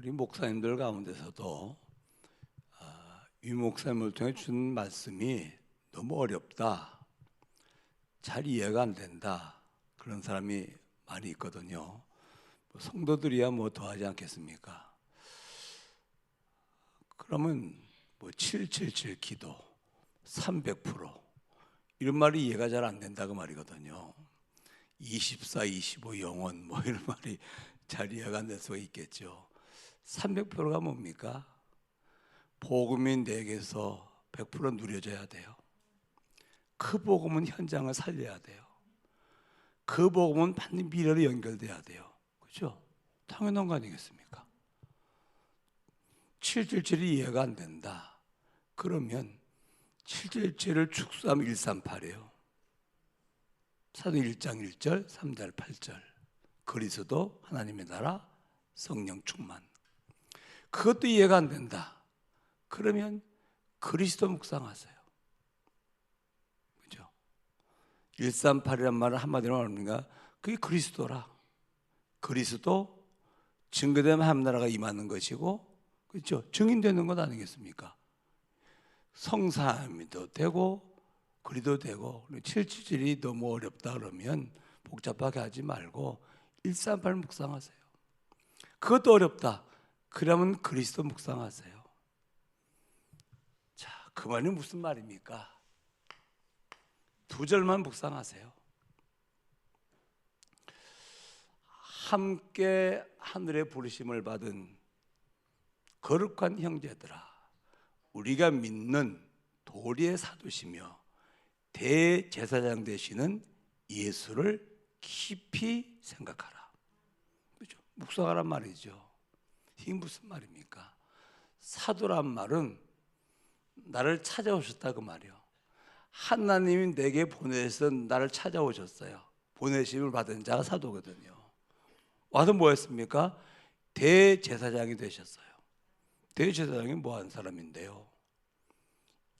우리 목사님들 가운데서도 유 목사님을 통해 준 말씀이 너무 어렵다, 잘 이해가 안 된다, 그런 사람이 많이 있거든요. 성도들이야 뭐 더하지 않겠습니까? 그러면 777 기도, 300% 이런 말이 이해가 잘 안 된다고 말이거든요. 24, 25 영원 이런 말이 잘 이해가 안 될 수가 있겠죠. 300%가 뭡니까? 복음이 내게서 100% 누려져야 돼요. 그 복음은 현장을 살려야 돼요. 그 복음은 반드시 미래로 연결돼야 돼요. 그렇죠? 당연한 거 아니겠습니까? 777이 이해가 안 된다. 그러면 777을 축소하면 138이에요. 사도행 1장 1절, 3절 8절. 그리스도, 하나님의 나라, 성령 충만. 그것도 이해가 안 된다. 그러면 그리스도 묵상하세요. 그죠? 138이란 말은 한마디로 말합니까? 그게 그리스도라. 그리스도 증거되면 하나님 나라가 임하는 것이고, 그렇죠? 증인되는 것 아니겠습니까? 성삼위도 되고 그리도 되고. 777이 너무 어렵다 그러면 복잡하게 하지 말고 138 묵상하세요. 그것도 어렵다. 그러면 그리스도 묵상하세요. 자, 그 말이 무슨 말입니까? 2절만 묵상하세요. 함께 하늘의 부르심을 받은 거룩한 형제들아, 우리가 믿는 도리의 사도시며 대제사장 되시는 예수를 깊이 생각하라. 그렇죠? 묵상하란 말이죠. 이게 무슨 말입니까? 사도란 말은 나를 찾아오셨다 그 말이요. 하나님이 내게 보내서 나를 찾아오셨어요. 보내심을 받은 자가 사도거든요. 와서 뭐 했습니까? 대제사장이 되셨어요. 대제사장이 뭐 한 사람인데요?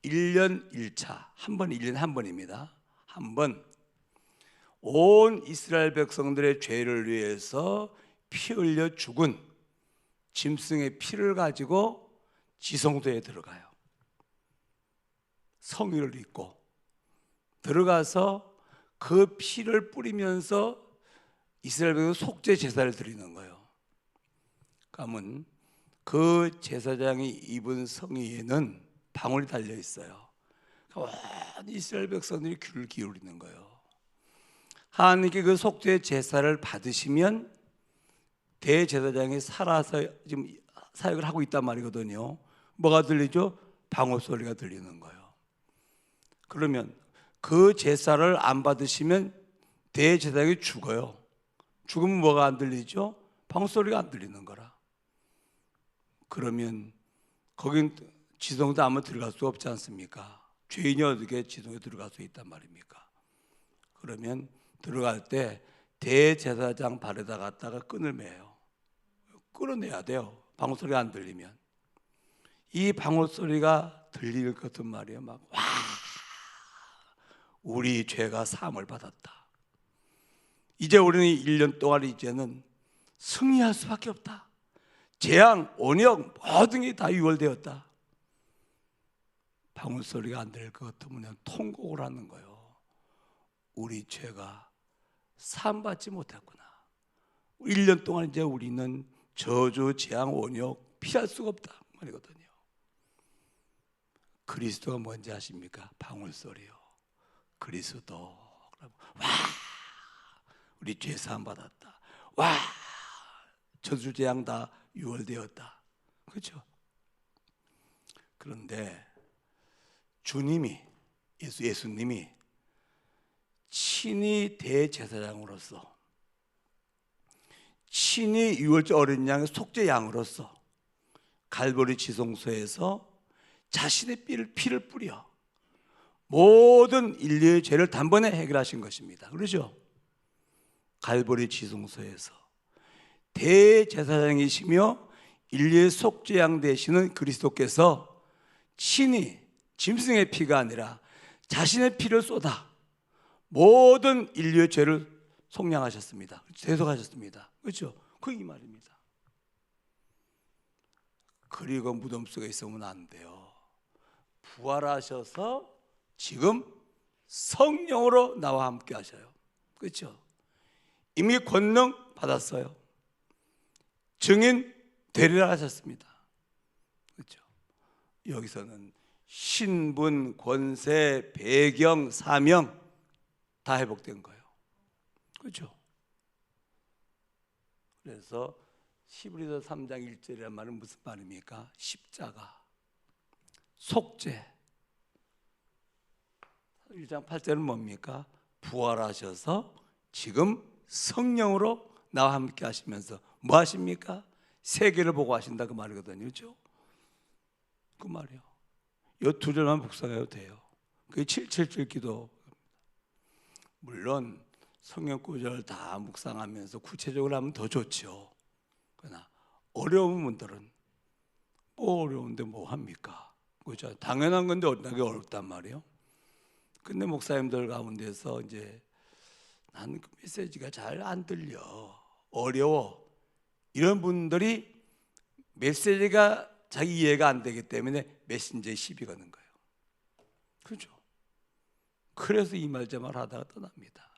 1년 1차, 한 번 1년에 한 번입니다. 한 번 온 이스라엘 백성들의 죄를 위해서 피 흘려 죽은 짐승의 피를 가지고 지성소에 들어가요. 성의를 입고 들어가서 그 피를 뿌리면서 이스라엘 백성 속죄 제사를 드리는 거예요. 그러면 그 제사장이 입은 성의에는 방울이 달려 있어요. 온 이스라엘 백성들이 귀를 기울이는 거예요. 하나님께 그 속죄 제사를 받으시면 대제사장이 살아서 지금 사역을 하고 있단 말이거든요. 뭐가 들리죠? 방울 소리가 들리는 거예요. 그러면 그 제사를 안 받으시면 대제사장이 죽어요. 죽으면 뭐가 안 들리죠? 방울 소리가 안 들리는 거라. 그러면 거긴 지성도 아무 들어갈 수 없지 않습니까? 죄인이 어떻게 지성에 들어갈 수 있단 말입니까? 그러면 들어갈 때 대제사장 발에다 갖다가 끈을 매요. 끌어내야 돼요. 방울 소리가 안 들리면. 이 방울 소리가 들릴 것 같은 말이에요. 막 와, 우리 죄가 사함을 받았다. 이제 우리는 1년 동안 이제는 승리할 수밖에 없다. 재앙, 온역 모든 게 다 유월되었다. 방울 소리가 안 들릴 것 같으면 통곡을 하는 거예요. 우리 죄가 사함받지 못했구나. 1년 동안 이제 우리는 저주, 재앙, 온역 피할 수가 없다 말이거든요. 그리스도가 뭔지 아십니까? 방울 소리요. 그리스도. 와, 우리 죄 사함 받았다. 와, 저주, 재앙 다 유월되었다. 그렇죠? 그런데 주님이, 예수님이 친히 대제사장으로서, 친히 유월절 어린 양의 속죄 양으로서 갈보리 지성소에서 자신의 피를 뿌려 모든 인류의 죄를 단번에 해결하신 것입니다. 그렇죠? 갈보리 지성소에서 대제사장이시며 인류의 속죄양 되시는 그리스도께서 친히 짐승의 피가 아니라 자신의 피를 쏟아 모든 인류의 죄를 속량하셨습니다. 대속하셨습니다. 그렇죠? 그 이 말입니다. 그리고 무덤 속에 있으면 안 돼요. 부활하셔서 지금 성령으로 나와 함께 하셔요. 그렇죠? 이미 권능 받았어요. 증인 되리라 하셨습니다. 그렇죠? 여기서는 신분, 권세, 배경, 사명 다 회복된 거예요. 그렇죠? 그래서 히브리서 3장 1절이라는 말은 무슨 말입니까? 십자가, 속죄. 1장 8절은 뭡니까? 부활하셔서 지금 성령으로 나와 함께 하시면서 뭐 하십니까? 세계를 보고 하신다 그 말이거든요. 그렇죠? 그 말이요. 이 두 절만 묵상해도 돼요. 그게 777 기도. 물론 성경 구절 다 묵상하면서 구체적으로 하면 더 좋죠. 그러나 어려운 분들은 뭐 어려운데 뭐 합니까? 그렇죠? 당연한 건데 어떻게 어렵단 말이에요. 근데 목사님들 가운데서 이제 나는 그 메시지가 잘 안 들려, 어려워, 이런 분들이 메시지가 자기 이해가 안 되기 때문에 메신저에 시비 거는 거예요. 그렇죠? 그래서 이 말 저 말 하다가 떠납니다.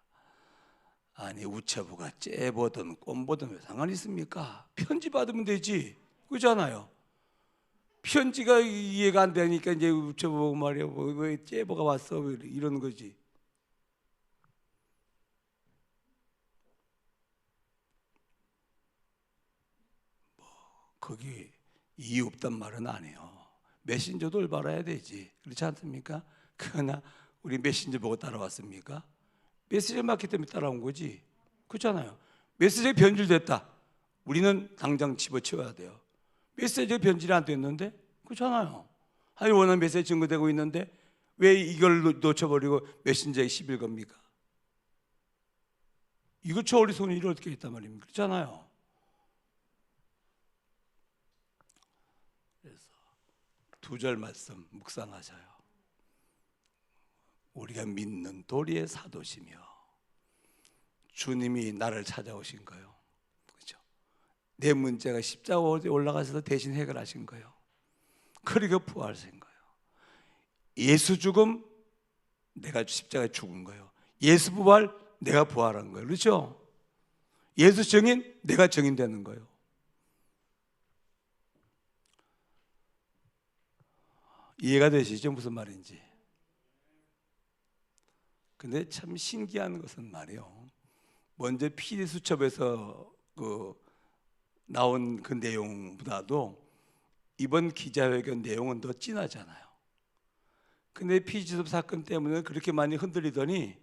아니 우체부가 째보든 꼼보든 왜 상관이 있습니까? 편지 받으면 되지. 그렇잖아요. 편지가 이해가 안 되니까 이제 우체부 말이야 왜 째보가 왔어 이러는 거지. 뭐 거기 이유 없단 말은 아니에요. 메신저도 올바라야 되지. 그렇지 않습니까? 그러나 우리 메신저 보고 따라왔습니까? 메시지 맞기 때문에 따라온 거지. 그렇잖아요. 메시지가 변질됐다. 우리는 당장 집어치워야 돼요. 메시지가 변질이 안 됐는데 그렇잖아요. 아니 원하는 메시지 증거되고 있는데 왜 이걸 놓쳐버리고 메신저에 시비를 겁니까? 이거 저 어리석은 일이 어떻게 있단 말입니까? 그렇잖아요. 그래서 두 절 말씀 묵상하셔요. 우리가 믿는 도리의 사도시며 주님이 나를 찾아오신 거예요. 그렇죠? 내 문제가 십자가에 올라가셔서 대신 해결하신 거예요. 그리고 부활하신 거예요. 예수 죽음 내가 십자가에 죽은 거예요. 예수 부활 내가 부활한 거예요. 그렇죠? 예수 증인 내가 증인되는 거예요. 이해가 되시죠? 무슨 말인지. 근데 참 신기한 것은 말이에요. 먼저 PD수첩에서 나온 그 내용보다도 이번 기자회견 내용은 더 진하잖아요. 근데 PD수첩 사건 때문에 그렇게 많이 흔들리더니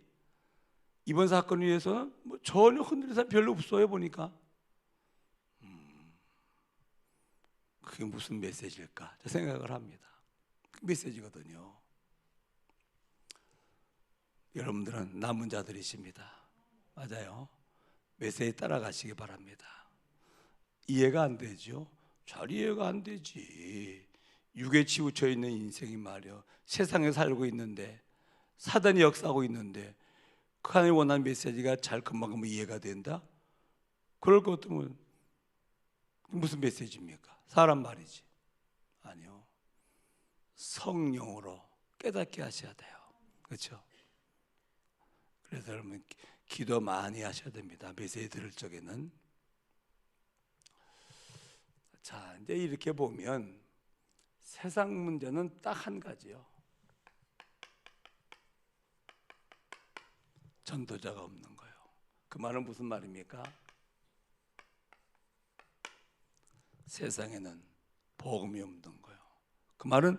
이번 사건을 위해서는 뭐 전혀 흔들릴 사람 별로 없어요 보니까. 그게 무슨 메시지일까? 저 생각을 합니다. 그 메시지거든요. 여러분들은 남은 자들이십니다. 맞아요. 메시지 따라가시기 바랍니다. 이해가 안 되죠? 잘 이해가 안 되지. 육에 치우쳐 있는 인생이 말이요. 세상에 살고 있는데 사단이 역사하고 있는데 그 하나님 원하는 메시지가 잘 금방금방 이해가 된다? 그럴 것 같으면 무슨 메시지입니까? 사람 말이지. 아니요. 성령으로 깨닫게 하셔야 돼요. 그렇죠? 그래서 여러분 기도 많이 하셔야 됩니다. 메시지 들을 적에는. 자, 이제 이렇게 보면 세상 문제는 딱 한 가지요. 전도자가 없는 거예요. 그 말은 무슨 말입니까? 세상에는 복음이 없는 거예요. 그 말은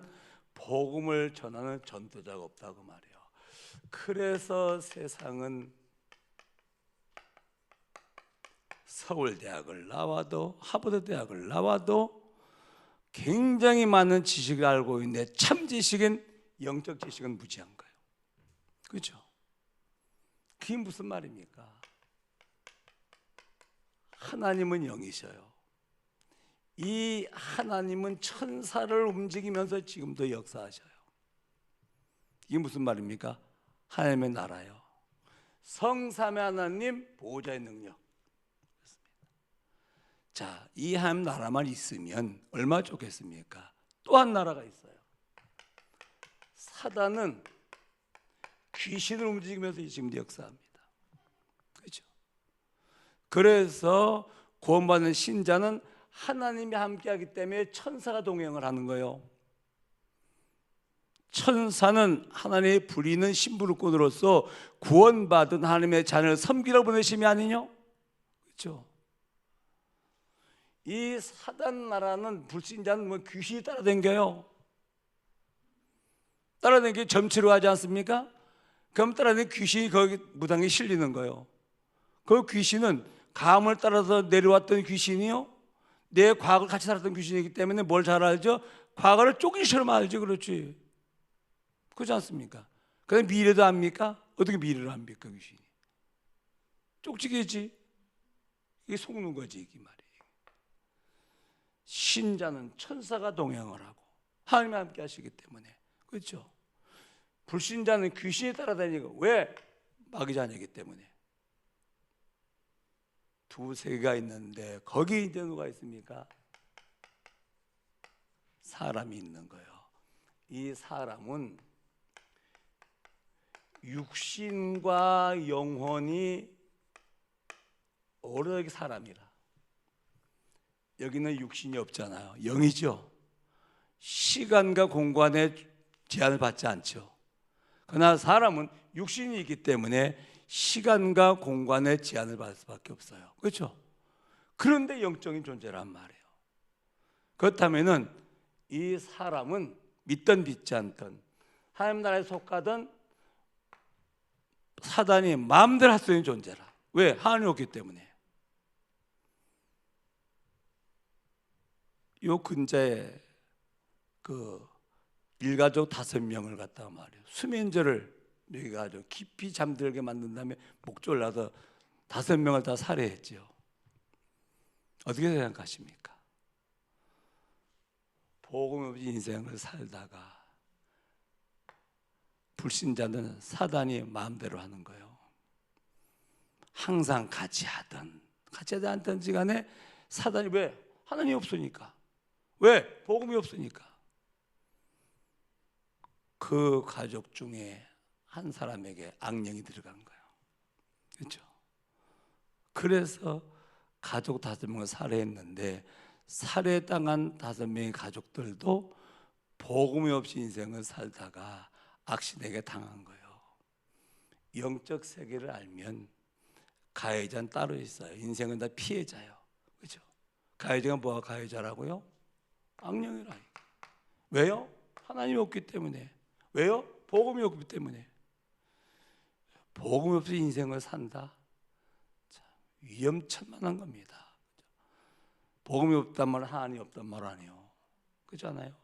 복음을 전하는 전도자가 없다고 말이에요. 그래서 세상은 서울대학을 나와도 하버드 대학을 나와도 굉장히 많은 지식을 알고 있는데 참 지식은 영적 지식은 무지한 거예요. 그렇죠? 그게 무슨 말입니까? 하나님은 영이셔요. 이 하나님은 천사를 움직이면서 지금도 역사하셔요. 이게 무슨 말입니까? 하나님의 나라요. 성삼의 하나님 보호자의 능력. 자, 이 하나님 나라만 있으면 얼마나 좋겠습니까? 또 한 나라가 있어요. 사단은 귀신을 움직이면서 지금도 역사합니다. 그렇죠? 그래서 구원받는 신자는 하나님이 함께하기 때문에 천사가 동행을 하는 거예요. 천사는 하나님의 부리는 심부름꾼으로서 구원받은 하나님의 자녀를 섬기러 보내심이 아니뇨? 그렇죠? 이 사단 나라는 불신자는 뭐 귀신이 따라다녀요. 따라다니기 점치러 하지 않습니까? 그럼 따라다니는 귀신이 거기 무당에 실리는 거예요. 그 귀신은 감을 따라서 내려왔던 귀신이요, 내 과거를 같이 살았던 귀신이기 때문에 뭘 잘 알죠? 과거를 쪽지처럼 알지. 그렇지, 그렇지 않습니까? 그다음에 미래도 압니까? 어떻게 미래를 압니까? 귀신이 쪽지겠지. 이게 속는 거지, 이게 말이에요. 신자는 천사가 동행을 하고 하나님이 함께 하시기 때문에, 그렇죠? 불신자는 귀신이 따라다니고, 왜? 마귀 자녀이기 때문에. 두 세계가 있는데 거기 이제 누가 있습니까? 사람이 있는 거예요. 이 사람은 육신과 영혼이 오로지 사람이라. 여기는 육신이 없잖아요. 영이죠. 시간과 공간의 제한을 받지 않죠. 그러나 사람은 육신이 있기 때문에 시간과 공간의 제한을 받을 수밖에 없어요. 그렇죠? 그런데 영적인 존재란 말이에요. 그렇다면은 이 사람은 믿든 믿지 않든 하나님 나라에 속하던 사단이 마음대로 할 수 있는 존재라. 왜? 하나님이 없기 때문에. 요 근자에 그 일가족 5명을 갖다가 말이에요, 수면제를 먹여가지고 깊이 잠들게 만든 다음에 목줄 나서 5명을 다 살해했죠. 어떻게 생각하십니까? 복음 없이 인생을 살다가 불신자는 사단이 마음대로 하는 거예요. 항상 같이 하든 않든지 간에 사단이, 왜? 하나님이 없으니까. 왜? 복음이 없으니까. 그 가족 중에 한 사람에게 악령이 들어간 거예요. 그렇죠? 그래서 가족 5명을 살해했는데, 살해당한 5명의 가족들도 복음이 없이 인생을 살다가 악신에게 당한 거예요. 영적 세계를 알면 가해자는 따로 있어요. 인생은 다 피해자예요. 그렇죠? 가해자가 뭐가 가해자라고요? 악령이라. 왜요? 하나님이 없기 때문에. 왜요? 복음이 없기 때문에. 복음이 없이 인생을 산다? 참 위험천만한 겁니다. 복음이 없단 말은 하나님이 없단 말 아니에요. 그렇잖아요.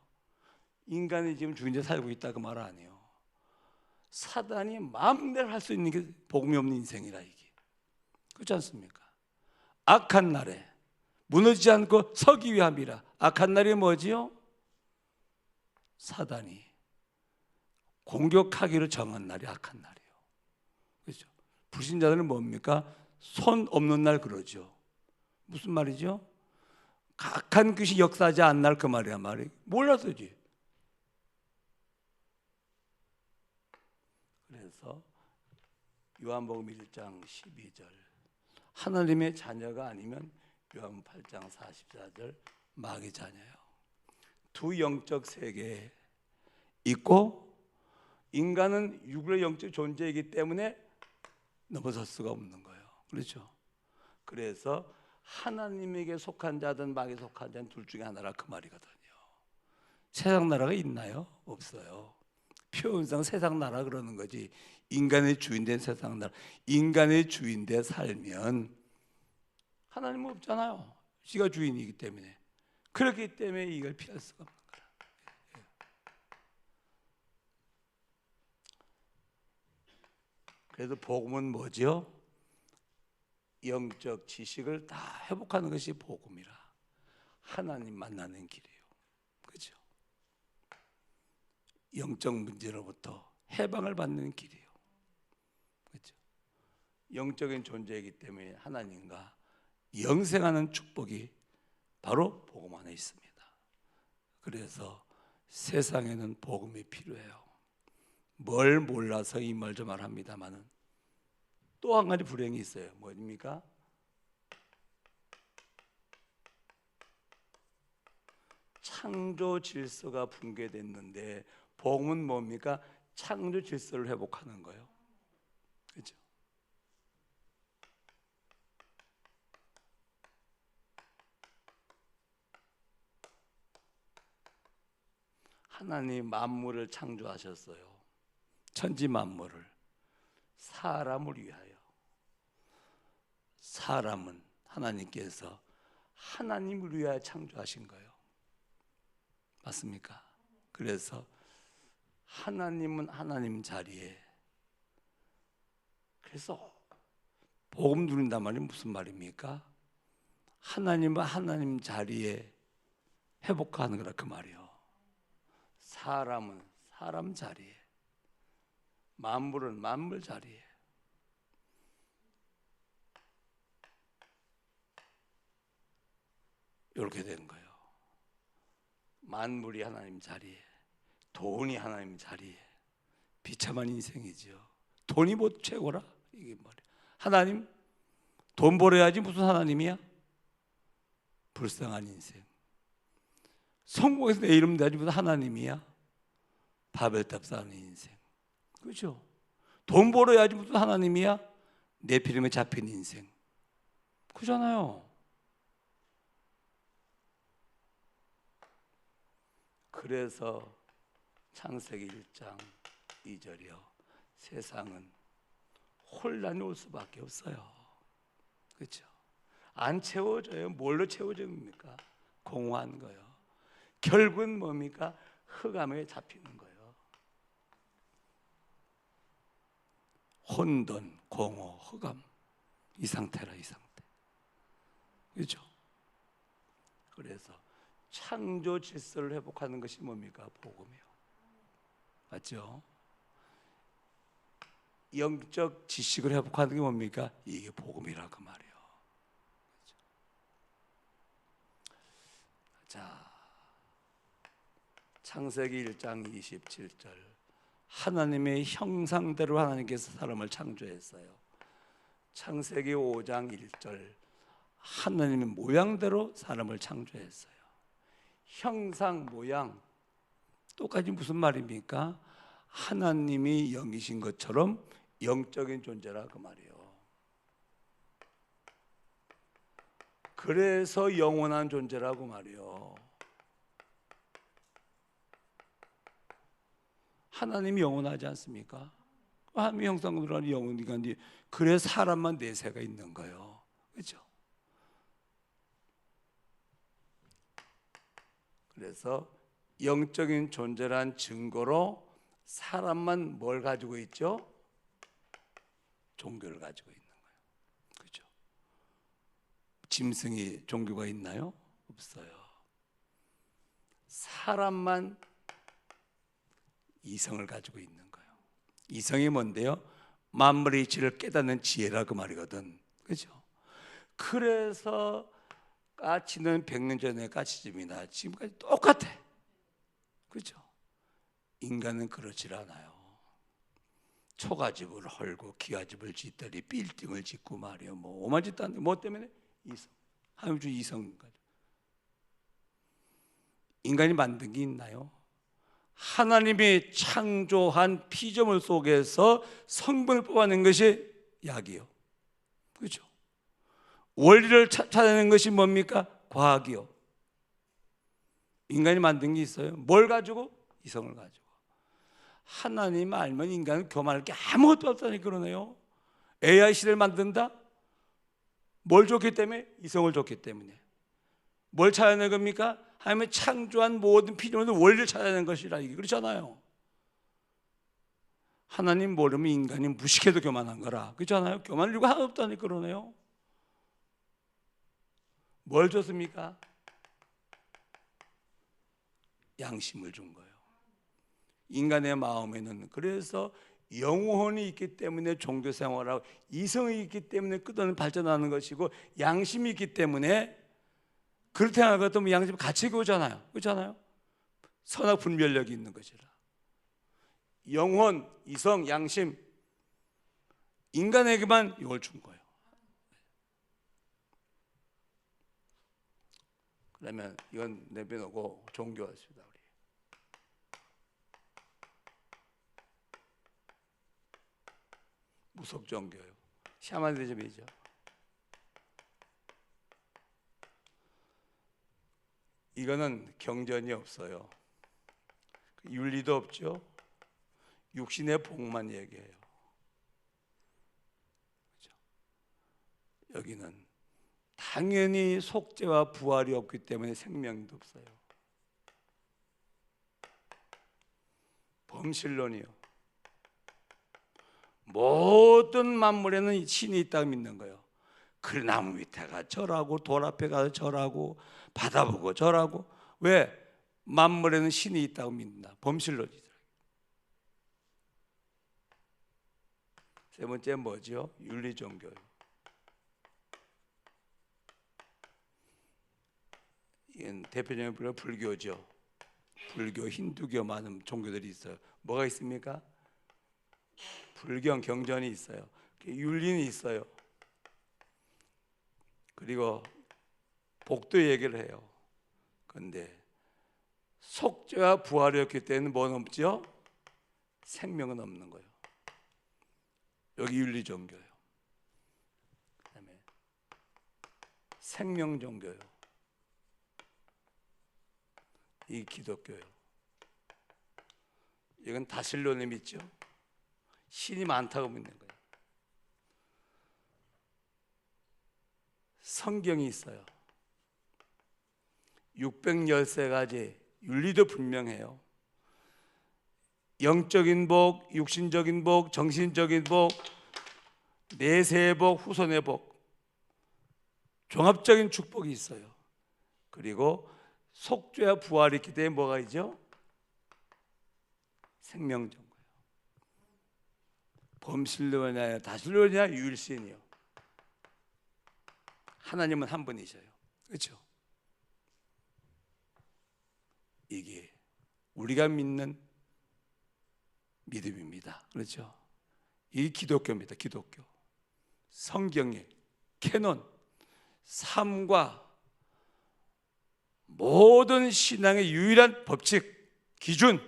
인간이 지금 주인제 살고 있다 그 말 아니에요. 사단이 마음대로 할 수 있는 게 복음이 없는 인생이라, 이게. 그렇지 않습니까? 악한 날에 무너지지 않고 서기 위함이라. 악한 날이 뭐지요? 사단이 공격하기로 정한 날이 악한 날이에요. 그렇죠? 불신자들은 뭡니까? 손 없는 날 그러죠. 무슨 말이죠? 악한 귀신 역사하지 않는 날, 그 말이야. 말이 몰라서지. 그래서 요한복음 1장 12절, 하나님의 자녀가 아니면 요한 8장 44절 마귀 자녀예요. 두 영적 세계에 있고, 인간은 육의 영적 존재이기 때문에 넘어설 수가 없는 거예요. 그렇죠? 그래서 하나님에게 속한 자든 마귀에 속한 자든 둘 중에 하나라, 그 말이거든요. 세상 나라가 있나요? 없어요. 표현상 세상 나라 그러는 거지, 인간의 주인된 세상 나라. 인간의 주인돼 살면 하나님은 없잖아요. 지가 주인이기 때문에. 그렇기 때문에 이걸 피할 수가 없는 거라. 그래서 복음은 뭐죠? 영적 지식을 다 회복하는 것이 복음이라. 하나님 만나는 길이에요. 그렇죠? 영적 문제로부터 해방을 받는 길이에요. 그렇죠? 영적인 존재이기 때문에 하나님과 영생하는 축복이 바로 복음 안에 있습니다. 그래서 세상에는 복음이 필요해요. 뭘 몰라서 이 말 저 말 합니다만은 또 한 가지 불행이 있어요. 뭐입니까? 창조 질서가 붕괴됐는데 복음은 뭡니까? 창조 질서를 회복하는 거예요. 그렇죠? 하나님 만물을 창조하셨어요. 천지 만물을 사람을 위하여. 사람은 하나님께서 하나님을 위하여 창조하신 거예요. 맞습니까? 그래서 하나님은 하나님 자리에, 그래서 복음 누린단 말이 무슨 말입니까? 하나님은 하나님 자리에 회복하는 거라 그 말이요. 사람은 사람 자리에, 만물은 만물 자리에. 이렇게 되는 거예요. 만물이 하나님 자리에, 돈이 하나님 자리에. 비참한 인생이죠. 돈이 뭐 최고라? 이게 말이야. 하나님 돈 벌어야지 무슨 하나님이야? 불쌍한 인생. 성공해서 내 이름 내야지 무슨 하나님이야? 바벨탑 쌓는 인생. 그렇죠? 돈 벌어야지 무슨 하나님이야? 내 필름에 잡힌 인생. 그잖아요. 그래서 창세기 1장 2절이요. 세상은 혼란이 올 수밖에 없어요. 그렇죠? 안 채워져요. 뭘로 채워집니까? 공허한 거요. 결국은 뭡니까? 흑암에 잡히는 거예요. 혼돈, 공허, 흑암. 이 상태라, 이 상태. 그렇죠? 그래서 창조 질서를 회복하는 것이 뭡니까? 복음이요. 맞죠? 영적 지식을 회복하는 게 뭡니까? 이게 복음이라고 말이에요. 그렇죠? 자, 창세기 1장 27절. 하나님의 형상대로 하나님께서 사람을 창조했어요. 창세기 5장 1절. 하나님의 모양대로 사람을 창조했어요. 형상, 모양 똑같이 무슨 말입니까? 하나님이 영이신 것처럼 영적인 존재라 그 말이에요. 그래서 영원한 존재라고 말이에요. 하나님이 영원하지 않습니까? 하나님의 형상으로 하는 영혼이가 그래서 사람만 내세가 있는 거예요. 그렇죠? 그래서 영적인 존재란 증거로 사람만 뭘 가지고 있죠? 종교를 가지고 있는 거예요. 그렇죠? 짐승이 종교가 있나요? 없어요. 사람만 이성을 가지고 있는 거예요. 이성이 뭔데요? 만물의 이치를 깨닫는 지혜라 그 말이거든. 그렇죠? 그래서 까치는 100년 전에 까치집이나 지금까지 똑같아. 그렇죠? 인간은 그렇지 않아요. 초가집을 헐고 기와집을 짓더니 빌딩을 짓고 말이요. 뭐 오만 짓도 안 돼. 뭐 때문에? 이성. 하나님 주 이성 가지고. 인간이 만든 게 있나요? 하나님이 창조한 피조물 속에서 성분을 뽑아낸 것이 약이요. 그렇죠? 원리를 찾아내는 것이 뭡니까? 과학이요. 인간이 만든 게 있어요. 뭘 가지고? 이성을 가지고. 하나님 알면 인간은 교만할 게 아무것도 없다니 그러네요. AI 시대를 만든다? 뭘 줬기 때문에? 이성을 줬기 때문에. 뭘 찾아낸 겁니까? 하나님이 창조한 모든 피조물의 원리를 찾아낸 것이라 이게 그렇잖아요. 하나님 모르면 인간이 무식해도 교만한 거라. 그렇잖아요. 교만할 이유가 하나도 없다니 그러네요. 뭘 줬습니까? 양심을 준 거예요. 인간의 마음에는 그래서 영혼이 있기 때문에 종교 생활하고 이성이 있기 때문에 끝없는 발전하는 것이고 양심이 있기 때문에 그렇게 생각할 것 같으면 양심 같이 오잖아요. 그렇잖아요. 선악 분별력이 있는 것이라. 영혼, 이성, 양심, 인간에게만 이걸 준 거예요. 그러면 이건 내려놓고 종교였습니다. 우리. 무속 종교요. 샤머니즘이죠. 이거는 경전이 없어요. 윤리도 없죠. 육신의 복만 얘기해요. 그렇죠? 여기는 당연히 속죄와 부활이 없기 때문에 생명도 없어요. 범실론이요. 모든 만물에는 신이 있다고 믿는 거예요. 그 나무 밑에 가 절하고 돌 앞에 가서 절하고 바다 보고 절하고. 왜? 만물에는 신이 있다고 믿는다. 범실론이죠. 세 번째 뭐죠? 윤리종교요. 이건 대표적인 불교죠. 불교, 힌두교 많은 종교들이 있어요. 뭐가 있습니까? 불경, 경전이 있어요. 윤리는 있어요. 그리고 복도 얘기를 해요. 그런데 속죄와 부활이었기 때문에 뭐는 없죠? 생명은 없는 거예요. 여기 윤리 종교예요. 그다음에 생명 종교예요. 이 기독교예요. 이건 다신론에 믿죠. 신이 많다고 믿는 거예요. 성경이 있어요. 613가지 윤리도 분명해요. 영적인 복, 육신적인 복, 정신적인 복, 내세의 복, 후손의 복, 종합적인 축복이 있어요. 그리고 속죄와 부활이 있기 때문에 뭐가 있죠? 생명정거예요. 범실론이냐 다신론이냐 유일신이요. 하나님은 한 분이셔요. 그렇죠? 이게 우리가 믿는 믿음입니다. 그렇죠? 이 기독교입니다. 기독교. 성경의 캐논, 삶과 모든 신앙의 유일한 법칙, 기준,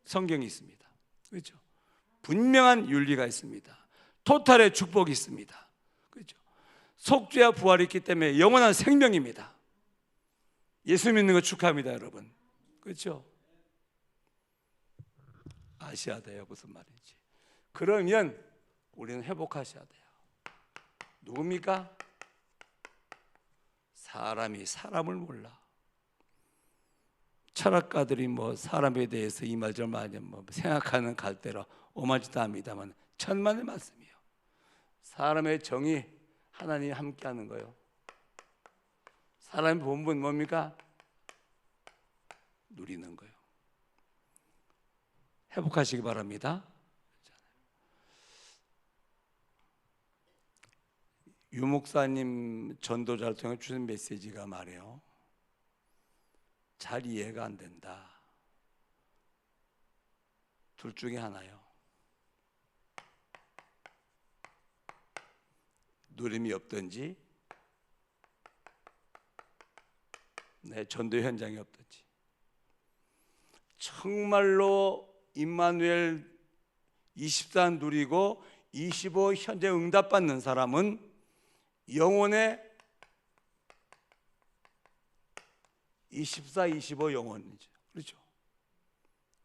성경이 있습니다. 그렇죠? 분명한 윤리가 있습니다. 토탈의 축복이 있습니다. 그렇죠? 속죄와 부활이 있기 때문에 영원한 생명입니다. 예수 믿는 거 축하합니다, 여러분. 그렇죠? 아셔야 돼요, 무슨 말인지. 그러면 우리는 회복하셔야 돼요. 누굽니까? 사람이 사람을 몰라. 철학가들이 뭐 사람에 대해서 이 말 저 말 뭐 생각하는 갈대로 오마지도 합니다만 천만의 말씀이에요. 사람의 정의 하나님이 함께하는 거예요. 사람의 본분 뭡니까? 누리는 거예요. 회복하시기 바랍니다. 유 목사님 전도자를 통해 주신 메시지가 말이에요. 잘 이해가 안 된다. 둘 중에 하나요. 누림이 없든지 내 전도 현장이 없든지. 정말로 임마누엘 24 누리고 25 현재 응답받는 사람은 영혼의 24, 25 영혼이죠. 그렇죠?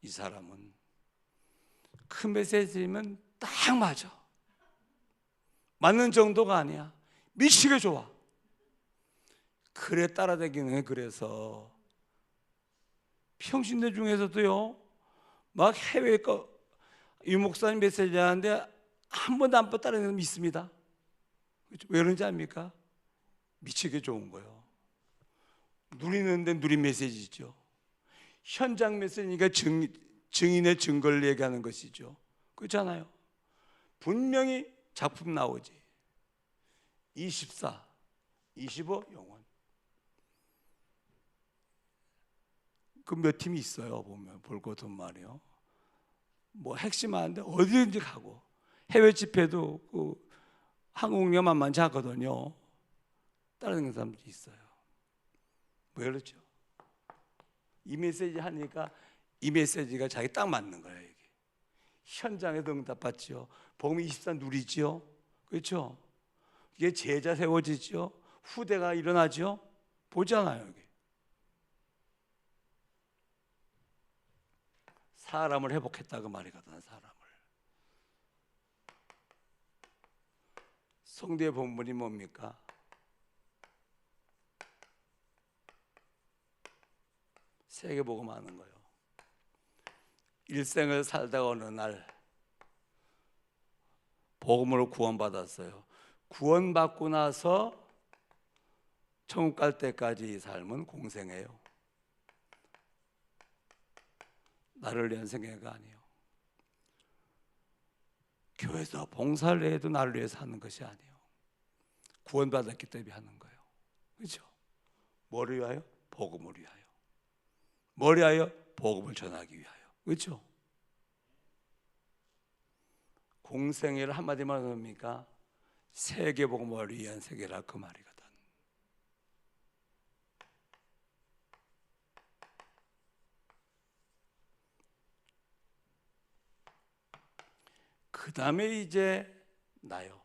이 사람은 큰 메시지면 딱 맞아. 맞는 정도가 아니야. 미치게 좋아. 그래 따라다니는 게. 그래서 평신대 중에서도요, 막 해외 거 유 목사님 메시지 하는데 한 번도 안 따라다니는 사람이 있습니다. 그렇죠? 왜 그런지 압니까? 미치게 좋은 거예요. 누리는데 누린 메시지죠. 현장 메시지니까 증인의 증거를 얘기하는 것이죠. 그렇잖아요. 분명히 작품 나오지. 24, 25 영혼. 그 몇 팀이 있어요. 보면 볼 것은 말이요. 뭐 핵심하는데 어디든지 가고 해외 집회도 그 한국령 만만치 않거든요. 다른 사람들이 있어요. 왜 그렇죠? 이 메시지 하니까 이 메시지가 자기 딱 맞는 거예요. 이게. 현장에서 응답받지요. 복음 24 누리지요. 그렇죠? 이게 제자 세워지죠. 후대가 일어나죠. 보잖아요. 여기. 사람을 회복했다 그 말이거든. 사람을. 성도의 본분이 뭡니까? 세계복음 하는 거예요. 일생을 살다가 어느 날 복음으로 구원받았어요. 구원받고 나서 천국 갈 때까지 이 삶은 공생애예요. 나를 위한 생애가 아니에요. 교회에서 봉사를 해도 나를 위해서 하는 것이 아니에요. 구원받았기 때문에 하는 거예요. 그렇죠? 뭐를 위하여? 복음을 위하여. 뭘 위하여? 복음을 전하기 위하여. 그렇죠? 공생애를 한마디만 합니까? 세계복음을 위한 세계라 그 말이거든. 그 다음에 이제 나요.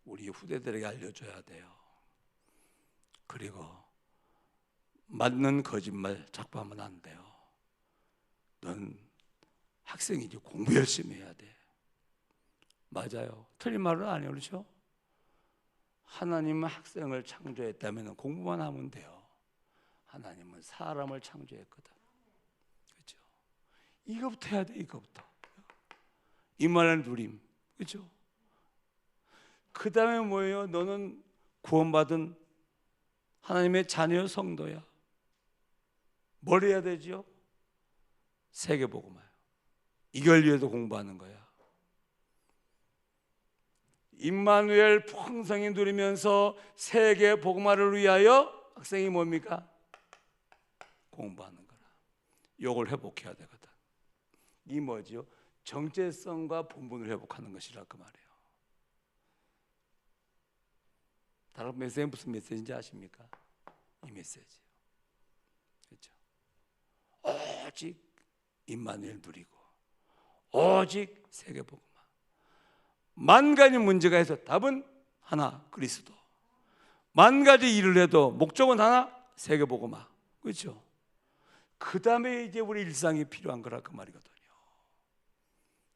우리 후대들에게 알려줘야 돼요. 그리고 맞는 거짓말 자꾸 하면 안 돼요. 넌 학생이지 공부 열심히 해야 돼. 맞아요. 틀린 말은 아니에요. 그렇죠? 하나님은 학생을 창조했다면 공부만 하면 돼요. 하나님은 사람을 창조했거든. 그렇죠? 이거부터 해야 돼. 이거부터. 이만한 누림. 그렇죠? 그 다음에 뭐예요? 너는 구원받은 하나님의 자녀 성도야. 뭘 해야 되죠? 세계복음화요. 이걸 위해서 공부하는 거야. 임마누엘 풍성히 누리면서 세계복음화를 위하여 학생이 뭡니까? 공부하는 거라. 이걸 회복해야 되거든. 이 뭐죠? 정체성과 본분을 회복하는 것이라 그 말이에요. 다른 메시지 무슨 메시지인지 아십니까? 이 메시지요. 그렇죠? 오직 임마누엘 누리고 오직 세계복음화. 만 가지 문제가 있어 답은 하나, 그리스도. 만 가지 일을 해도 목적은 하나, 세계복음화. 그렇죠? 그 다음에 이제 우리 일상이 필요한 거라 그 말이거든요.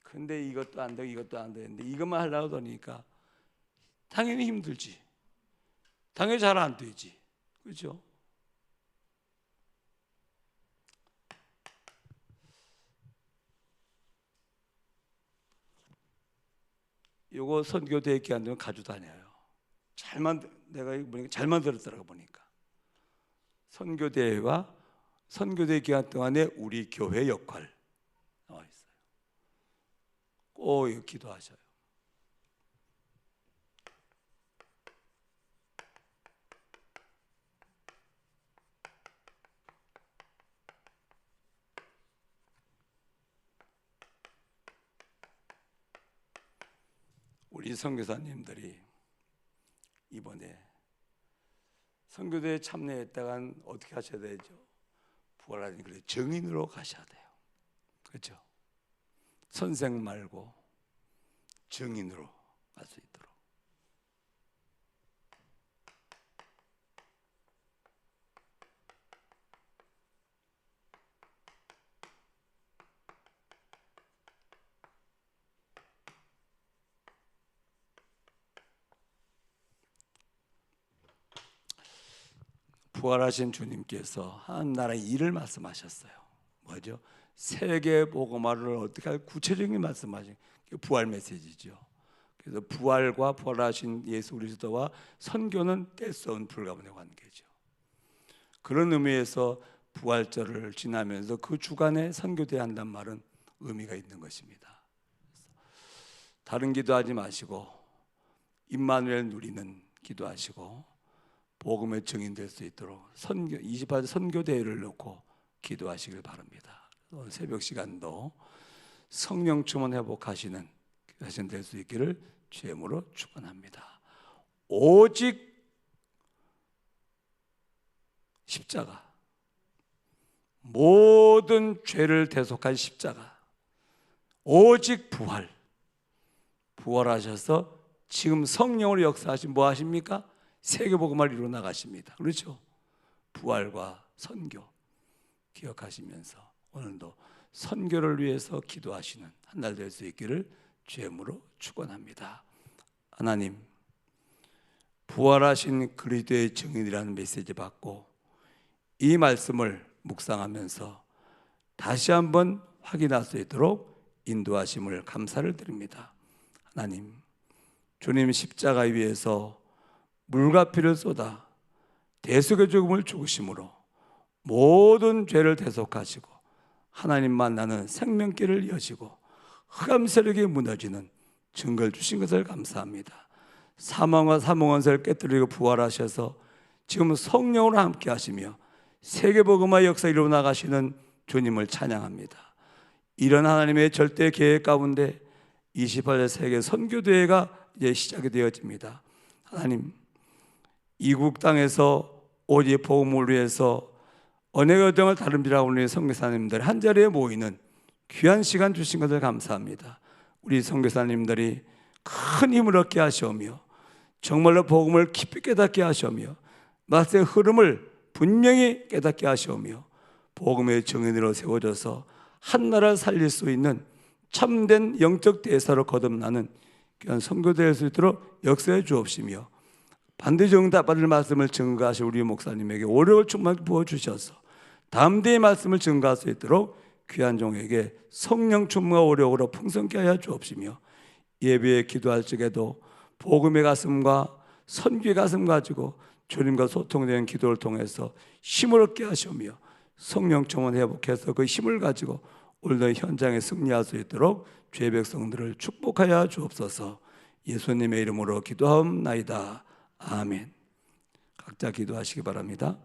근데 이것도 안 되고 이것도 안 되는데 이것만 하려고 하니까 당연히 힘들지. 당연히 잘 안 되지. 그렇죠? 요거 선교대회 기간 동안 가지고 다녀요. 내가 보니까 잘 만들었더라고 보니까. 선교대회와 선교대회 기간 동안에 우리 교회 역할 나와 있어요. 꼭 기도하셔요. 우리 선교사님들이 이번에 선교대에 참여했다간 어떻게 하셔야 되죠? 부활하니 그래 정인으로 가셔야 돼요. 그렇죠? 선생 말고 정인으로 갈 수 있도록. 부활하신 주님께서 하나님나라의 일을 말씀하셨어요. 뭐죠? 세계 복음화를 어떻게 할 구체적인 말씀하신 부활 메시지죠. 그래서 부활과 부활하신 예수 그리스도와 선교는 뗄수없는 불가분의 관계죠. 그런 의미에서 부활절을 지나면서 그 주간에 선교대회 한단 말은 의미가 있는 것입니다. 다른 기도하지 마시고 임마누엘 누리는 기도하시고 복음의 증인될 수 있도록 28 선교대회를 놓고 기도하시길 바랍니다. 오늘 새벽 시간도 성령 충만 회복하시는 기도하신 될 수 있기를 주의 이름으로 축원합니다. 오직 십자가, 모든 죄를 대속한 십자가, 오직 부활하셔서 지금 성령으로 역사하신 뭐 하십니까? 세계복음을 이루어 나가십니다. 그렇죠? 부활과 선교 기억하시면서 오늘도 선교를 위해서 기도하시는 한 날 될 수 있기를 주의 이름으로 축원합니다. 하나님, 부활하신 그리스도의 증인이라는 메시지 받고 이 말씀을 묵상하면서 다시 한번 확인할 수 있도록 인도하심을 감사를 드립니다. 하나님, 주님 십자가 위에서 물과 피를 쏟아 대속의 죽음을 죽으심으로 모든 죄를 대속하시고 하나님 만나는 생명길을 여시고 흑암 세력이 무너지는 증거를 주신 것을 감사합니다. 사망과 사망원세를 깨뜨리고 부활하셔서 지금 성령으로 함께 하시며 세계복음화 역사 이루어 나가시는 주님을 찬양합니다. 이런 하나님의 절대 계획 가운데 28년 세계 선교대회가 이제 시작이 되어집니다. 하나님, 이국 땅에서 오직 복음을 위해서 언약의 등을 다름질하고 있는 선교사님들 한 자리에 모이는 귀한 시간 주신 것을 감사합니다. 우리 선교사님들이 큰 힘을 얻게 하시오며 정말로 복음을 깊이 깨닫게 하시오며 말씀의 흐름을 분명히 깨닫게 하시오며 복음의 증인으로 세워져서 한 나라를 살릴 수 있는 참된 영적 대사로 거듭나는 귀한 선교될 수 있도록 역사해 주옵시며 반드시 응답받을 말씀을 증거하실 우리 목사님에게 오력을 충만히 부어주셔서 다음 대의 말씀을 증거할 수 있도록 귀한 종에게 성령 충만과 오력으로 풍성케 하여 주옵시며 예배에 기도할 적에도 복음의 가슴과 선교의 가슴 가지고 주님과 소통되는 기도를 통해서 힘을 얻게 하시오며 성령 충만 회복해서 그 힘을 가지고 오늘도 현장에 승리할 수 있도록 죄 백성들을 축복하여 주옵소서. 예수님의 이름으로 기도하옵나이다. 아멘. 각자 기도하시기 바랍니다.